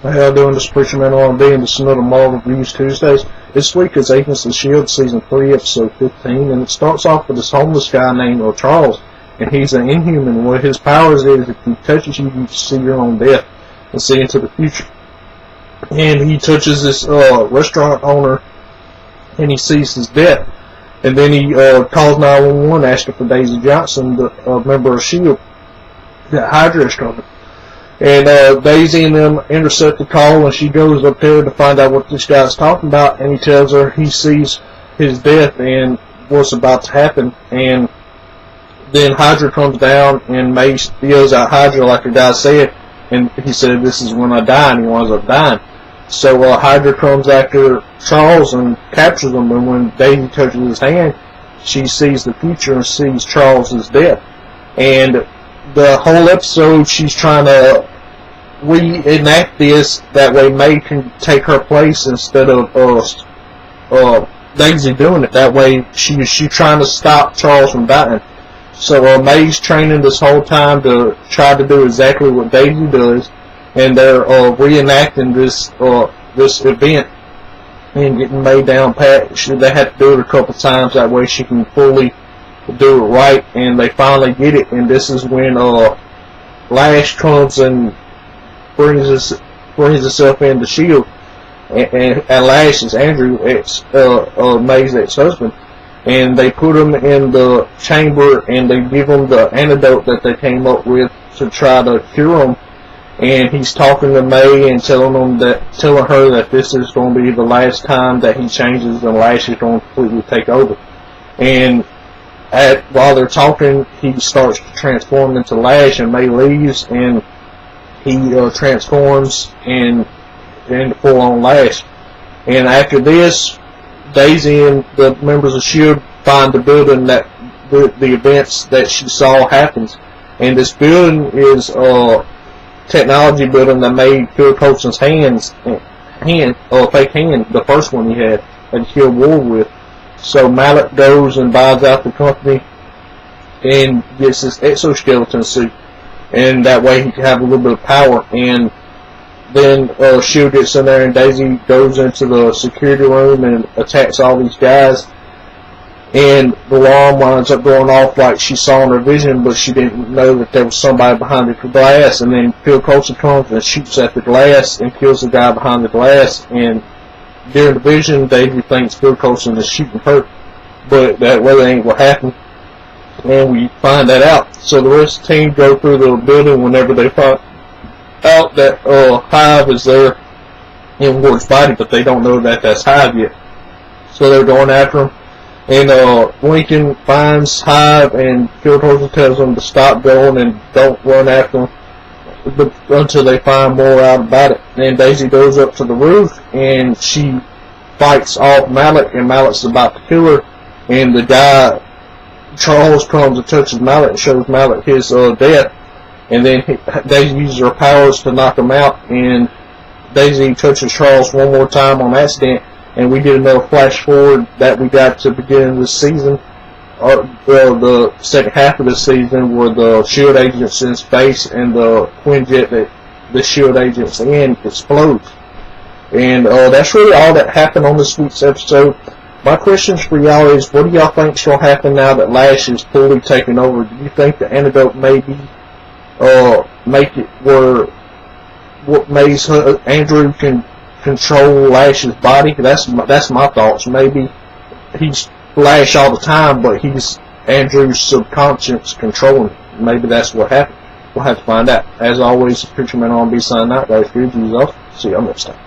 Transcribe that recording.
How y'all doing? This is Preacher Man R&B, and this is another Marvel Reviews Tuesdays. This week is Agents of Shield Season 3, Episode 15, and it starts off with this homeless guy named Charles, and he's an Inhuman. What his powers is, if he touches you, you see your own death and see into the future. And he touches this restaurant owner, and he sees his death. And then he calls 911 asking for Daisy Johnson, the member of S.H.I.E.L.D., that Hydra is coming. And Daisy and them intercept the call, and she goes up there to find out what this guy's talking about, and he tells her he sees his death and what's about to happen. And then Hydra comes down, and May spills out Hydra like the guy said, and he said, "This is when I die," and he winds up dying. So Hydra comes after Charles and captures him, and when Daisy touches his hand, she sees the future and sees Charles' death. And the whole episode, she's trying to reenact this, that way May can take her place instead of Daisy doing it. That way she's trying to stop Charles from dying. So May's training this whole time to try to do exactly what Daisy does, and they're reenacting this event and getting May down pat. They have to do it a couple times, that way she can fully do it right, and they finally get it. And this is when Lash comes and brings herself into S.H.I.E.L.D. and Lash is Andrew, May's ex-husband. And they put him in the chamber, and they give him the antidote that they came up with to try to cure him. And he's talking to May and telling her that this is going to be the last time that he changes, and Lash is going to completely take over. And while they're talking, he starts to transform into Lash, and May leaves, and he transforms into full-on Lash. And after this, Daisy and the members of S.H.I.E.L.D. find the building that the events that she saw happens. And this building is technology building that made Phil Coulson's fake hand, the first one he had, that he killed War with. So Mallet goes and buys out the company and gets this exoskeleton suit, and that way he can have a little bit of power. And then S.H.I.E.L.D. gets in there, and Daisy goes into the security room and attacks all these guys. And the alarm winds up going off like she saw in her vision, but she didn't know that there was somebody behind the glass. And then Phil Coulson comes and shoots at the glass and kills the guy behind the glass. And during the vision, Daisy thinks Phil Coulson is shooting her, but that really ain't what happened. And we find that out. So the rest of the team go through the building whenever they find out that Hive is there in Ward's body, but they don't know that that's Hive yet. So they're going after him. And Lincoln finds Hive, and Phil Coulson tells them to stop going and don't run after them until they find more out about it. And Daisy goes up to the roof, and she fights off Mallet, and Mallet's about to kill her. And the guy, Charles, comes and touches Mallet and shows Mallet his death. And then Daisy uses her powers to knock him out, and Daisy touches Charles one more time on accident. And we get another flash forward that we got to the beginning of this season, the second half of the season, where the S.H.I.E.L.D. agents in space and the Quinjet that the S.H.I.E.L.D. agents in explodes. And that's really all that happened on this week's episode. My questions for y'all is, what do y'all think is going to happen now that Lash is fully taken over? Do you think the antidote maybe make it where what May's Andrew can control Lash's body? That's my thoughts. Maybe he's Lash all the time, but he's Andrew's subconscious controlling him. Maybe that's what happened. We'll have to find out. As always, Preacher Man R&B signing out, guys. Good news off. See y'all next time.